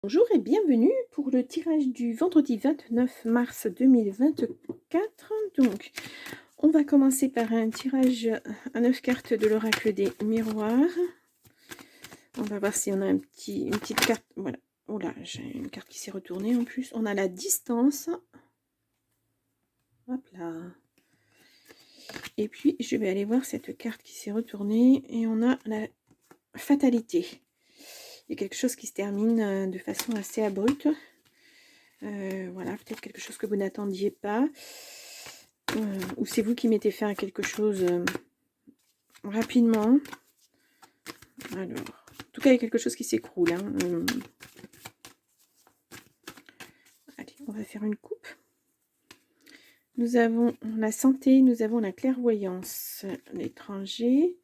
Bonjour et bienvenue pour le tirage du vendredi 29 mars 2024. Donc, on va commencer par un tirage à 9 cartes de l'oracle des miroirs. On va voir si on a une petite carte. Voilà. Oh là, j'ai une carte qui s'est retournée en plus. On a la distance. Hop là. Et puis, je vais aller voir cette carte qui s'est retournée. Et on a la fatalité. Il y a quelque chose qui se termine de façon assez abrupte. Voilà, peut-être quelque chose que vous n'attendiez pas. Ou c'est vous qui mettez fin à quelque chose rapidement. Alors, en tout cas, il y a quelque chose qui s'écroule. Allez, on va faire une coupe. Nous avons la santé, nous avons la clairvoyance. L'étranger,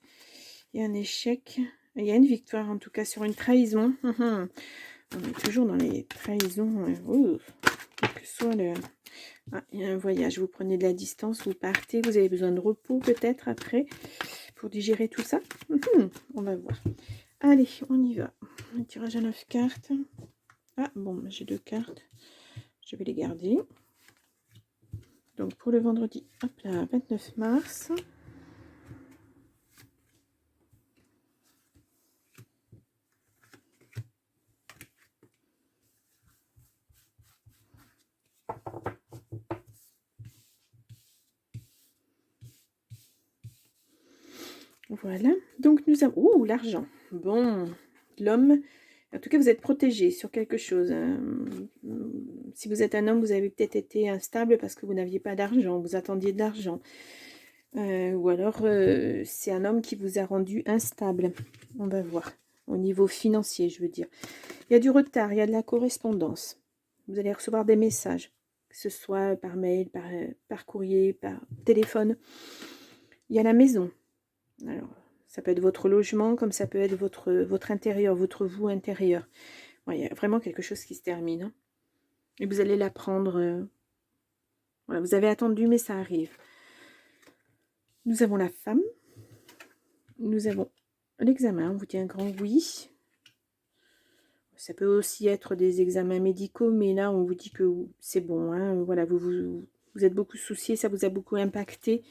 il y a un échec. Il y a une victoire, en tout cas, sur une trahison. On est toujours dans les trahisons. Quel que soit le... Ah, il y a un voyage, vous prenez de la distance, vous partez, vous avez besoin de repos peut-être après pour digérer tout ça. On va voir. Allez, on y va. Un tirage à 9 cartes. Ah bon, j'ai 2 cartes. Je vais les garder. Donc pour le vendredi, hop là, 29 mars. Voilà, donc nous avons... Ouh, l'argent. Bon, l'homme, en tout cas vous êtes protégé sur quelque chose. Si vous êtes un homme, vous avez peut-être été instable parce que vous n'aviez pas d'argent, vous attendiez de l'argent. Ou alors c'est un homme qui vous a rendu instable. On va voir, au niveau financier je veux dire. Il y a du retard, il y a de la correspondance. Vous allez recevoir des messages, que ce soit par mail, par courrier, par téléphone. Il y a la maison. Alors, ça peut être votre logement, comme ça peut être votre intérieur, votre vous intérieur. Ouais, il y a vraiment quelque chose qui se termine. Et vous allez l'apprendre. Voilà, vous avez attendu, mais ça arrive. Nous avons la femme. Nous avons l'examen. On vous dit un grand oui. Ça peut aussi être des examens médicaux, mais là, on vous dit que c'est bon. Voilà, vous êtes beaucoup soucié, ça vous a beaucoup impacté.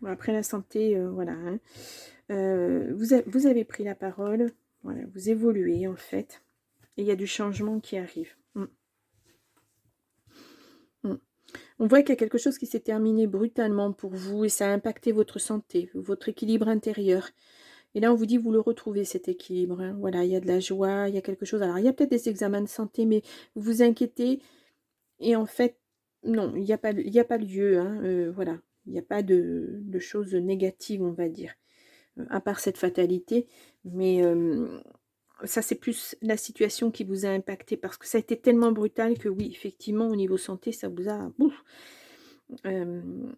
Après la santé, voilà. Vous avez pris la parole. Voilà, vous évoluez en fait. Et il y a du changement qui arrive. On voit qu'il y a quelque chose qui s'est terminé brutalement pour vous et ça a impacté votre santé, votre équilibre intérieur. Et là, on vous dit, vous le retrouvez, cet équilibre. Voilà, il y a de la joie, il y a quelque chose. Alors, il y a peut-être des examens de santé, mais vous vous inquiétez. Et en fait, non, il n'y a pas lieu. Voilà, il n'y a pas de choses négatives, on va dire. À part cette fatalité. Mais ça, c'est plus la situation qui vous a impacté. Parce que ça a été tellement brutal que oui, effectivement, au niveau santé, ça vous a...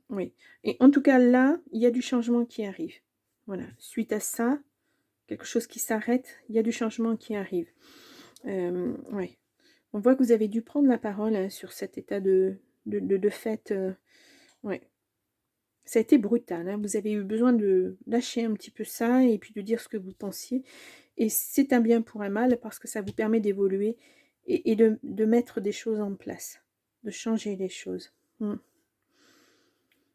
oui. Et en tout cas, là, il y a du changement qui arrive. Voilà, suite à ça, quelque chose qui s'arrête, il y a du changement qui arrive. Ouais. On voit que vous avez dû prendre la parole sur cet état de fait. Ouais. Ça a été brutal. Vous avez eu besoin de lâcher un petit peu ça et puis de dire ce que vous pensiez. Et c'est un bien pour un mal parce que ça vous permet d'évoluer et de mettre des choses en place, de changer les choses.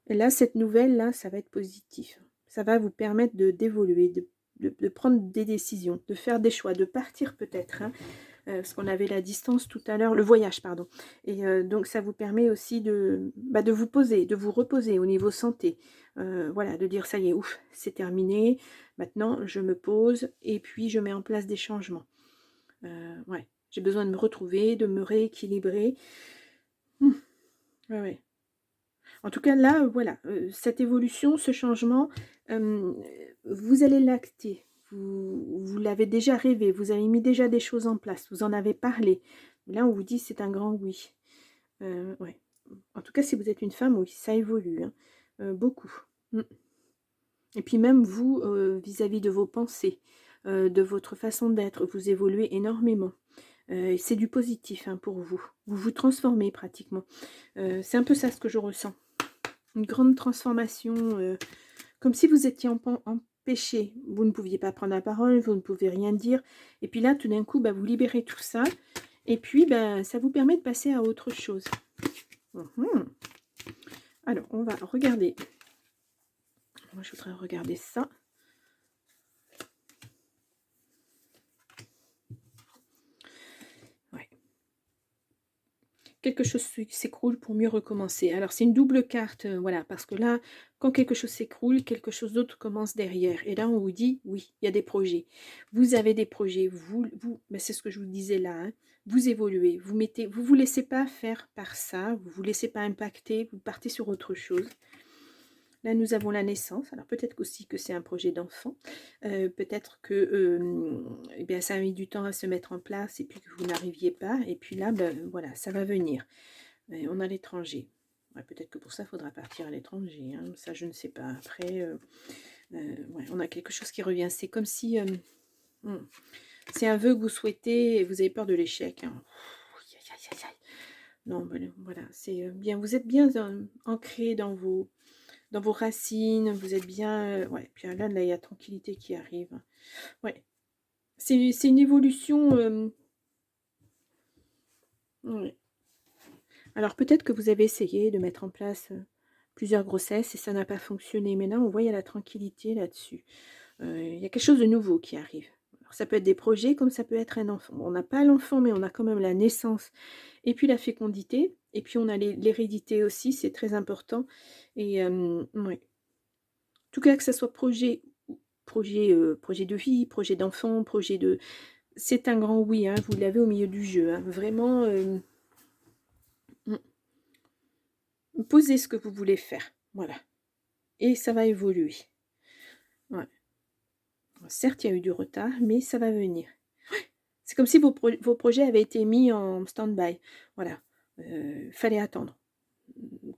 Et là, cette nouvelle-là, ça va être positif. Ça va vous permettre d'évoluer, de prendre des décisions, de faire des choix, de partir peut-être. Parce qu'on avait la distance tout à l'heure, le voyage, pardon. Et donc, ça vous permet aussi de vous poser, de vous reposer au niveau santé. Voilà, de dire, ça y est, ouf, c'est terminé. Maintenant, je me pose et puis je mets en place des changements. Ouais, j'ai besoin de me retrouver, de me rééquilibrer. Ouais. En tout cas, là, voilà, cette évolution, ce changement, vous allez l'acter. Vous l'avez déjà rêvé, vous avez mis déjà des choses en place, vous en avez parlé. Là, on vous dit c'est un grand oui. Ouais. En tout cas, si vous êtes une femme, oui, ça évolue, beaucoup. Et puis même vous, vis-à-vis de vos pensées, de votre façon d'être, vous évoluez énormément. C'est du positif pour vous. Vous vous transformez pratiquement. C'est un peu ça ce que je ressens. Une grande transformation, comme si vous étiez en empêché. Vous ne pouviez pas prendre la parole, vous ne pouvez rien dire. Et puis là, tout d'un coup, vous libérez tout ça. Et puis, ça vous permet de passer à autre chose. Alors, on va regarder. Moi, je voudrais regarder ça. Ouais. Quelque chose s'écroule pour mieux recommencer. Alors, c'est une double carte, voilà, parce que là, quand quelque chose s'écroule, quelque chose d'autre commence derrière. Et là, on vous dit, oui, il y a des projets. Vous avez des projets, c'est ce que je vous disais là, hein, vous évoluez, vous laissez pas faire par ça, vous vous laissez pas impacter, vous partez sur autre chose. Là, nous avons la naissance. Alors, peut-être aussi que c'est un projet d'enfant. Peut-être que ça a mis du temps à se mettre en place et puis que vous n'arriviez pas. Et puis là, voilà, ça va venir. On a l'étranger. Ouais, peut-être que pour ça, il faudra partir à l'étranger. Hein. Ça, je ne sais pas. Après, ouais, on a quelque chose qui revient. C'est comme si... c'est un vœu que vous souhaitez et vous avez peur de l'échec. Hein. Non, voilà. C'est bien. Vous êtes bien ancré dans vos racines, vous êtes bien... ouais, puis là, il y a tranquillité qui arrive. Ouais, c'est une évolution... ouais. Alors, peut-être que vous avez essayé de mettre en place plusieurs grossesses et ça n'a pas fonctionné. Mais là, on voit, il y a la tranquillité là-dessus. Il y a quelque chose de nouveau qui arrive. Alors, ça peut être des projets comme ça peut être un enfant. Bon, on n'a pas l'enfant, mais on a quand même la naissance et puis la fécondité. Et puis, on a l'hérédité aussi, c'est très important. Et ouais. En tout cas, que ce soit projet de vie, projet d'enfant, projet de... C'est un grand oui, hein, vous l'avez au milieu du jeu. Hein, vraiment, posez ce que vous voulez faire. Voilà. Et ça va évoluer. Ouais. Certes, il y a eu du retard, mais ça va venir. C'est comme si vos projets avaient été mis en stand-by. Voilà. Fallait attendre.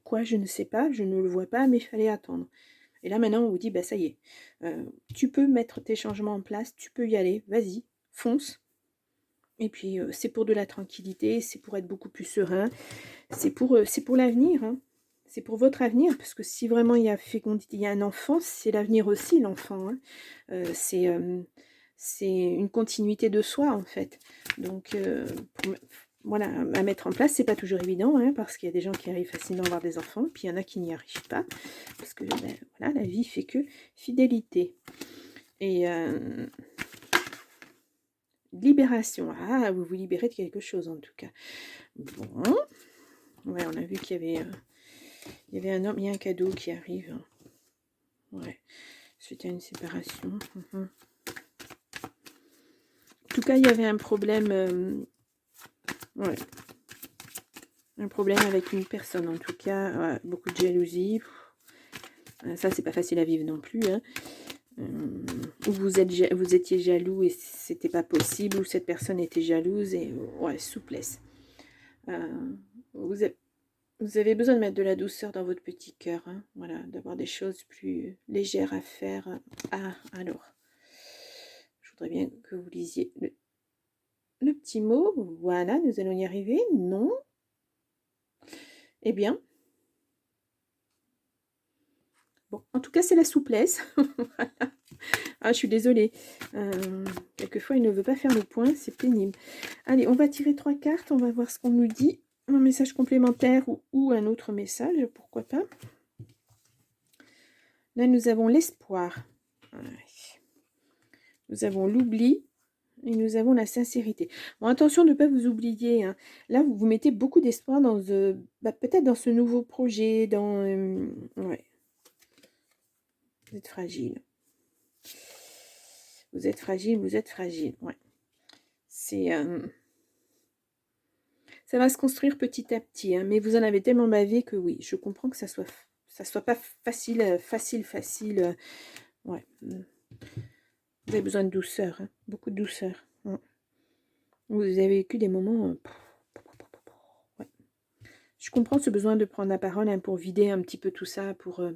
Quoi, je ne sais pas, je ne le vois pas, mais il fallait attendre. Et là, maintenant, on vous dit, ça y est. Tu peux mettre tes changements en place, tu peux y aller, vas-y, fonce. Et puis, c'est pour de la tranquillité, c'est pour être beaucoup plus serein, c'est pour l'avenir, hein. C'est pour votre avenir, parce que si vraiment il y a fécondité, il y a un enfant, c'est l'avenir aussi, l'enfant. Hein. C'est une continuité de soi, en fait. Donc, voilà, à mettre en place, c'est pas toujours évident, hein, parce qu'il y a des gens qui arrivent facilement à avoir des enfants, puis il y en a qui n'y arrivent pas, parce que voilà, la vie fait que fidélité. Et... libération. Ah, vous vous libérez de quelque chose en tout cas. Bon. Ouais, on a vu qu'il y avait un homme, il y a un cadeau qui arrive. Ouais. Suite à une séparation. En tout cas, il y avait un problème. Ouais. Un problème avec une personne en tout cas. Ouais, beaucoup de jalousie. Ça, c'est pas facile à vivre non plus. Hein. Ou vous étiez jaloux et c'était pas possible, ou cette personne était jalouse et ouais, souplesse. Vous avez besoin de mettre de la douceur dans votre petit cœur, hein, voilà, d'avoir des choses plus légères à faire. Ah, alors, je voudrais bien que vous lisiez le petit mot. Voilà, nous allons y arriver. Non. Eh bien. Bon, en tout cas, c'est la souplesse. Voilà. Ah, je suis désolée. Quelquefois, il ne veut pas faire le point, c'est pénible. Allez, on va tirer 3 cartes, on va voir ce qu'on nous dit. Un message complémentaire ou un autre message, pourquoi pas. Là, nous avons l'espoir. Nous avons l'oubli et nous avons la sincérité. Bon, attention de ne pas vous oublier. Hein. Là, vous mettez beaucoup d'espoir dans peut-être dans ce nouveau projet, dans... ouais. Vous êtes fragile. Vous êtes fragile, vous êtes fragile. Ouais. C'est... ça va se construire petit à petit, hein, mais vous en avez tellement bavé que oui, je comprends que ça soit pas facile. Ouais. Vous avez besoin de douceur, hein, beaucoup de douceur. Ouais. Vous avez vécu des moments... ouais. Je comprends ce besoin de prendre la parole, hein, pour vider un petit peu tout ça, pour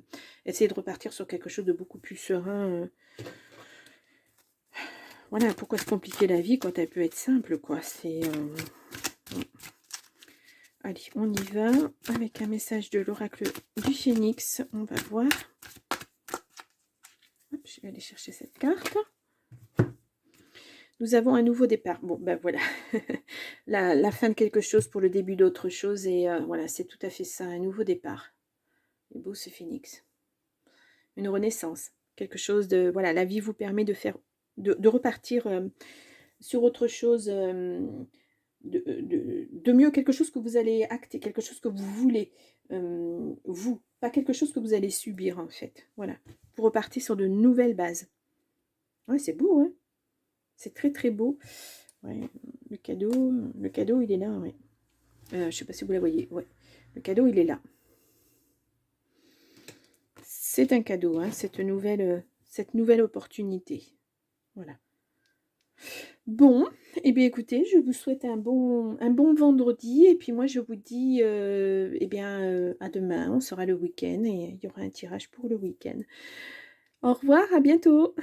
essayer de repartir sur quelque chose de beaucoup plus serein. Voilà, pourquoi se compliquer la vie quand elle peut être simple, quoi. C'est... Allez, on y va avec un message de l'oracle du Phénix. On va voir. Hop, je vais aller chercher cette carte. Nous avons un nouveau départ. Bon, ben voilà. La fin de quelque chose pour le début d'autre chose. Et voilà, c'est tout à fait ça, un nouveau départ. C'est beau ce phénix. Une renaissance. Quelque chose de... Voilà, la vie vous permet de faire... De repartir sur autre chose... de mieux, quelque chose que vous allez acter, quelque chose que vous voulez, vous, pas quelque chose que vous allez subir en fait. Voilà, vous repartez sur de nouvelles bases. Ouais, c'est beau, hein, c'est très très beau. Ouais, le cadeau il est là, ouais. Je sais pas si vous la voyez, ouais. Le cadeau il est là. C'est un cadeau, hein, cette nouvelle opportunité. Voilà. Bon, eh bien écoutez, je vous souhaite un bon vendredi et puis moi je vous dis eh bien à demain, on sera le week-end et il y aura un tirage pour le week-end. Au revoir, à bientôt.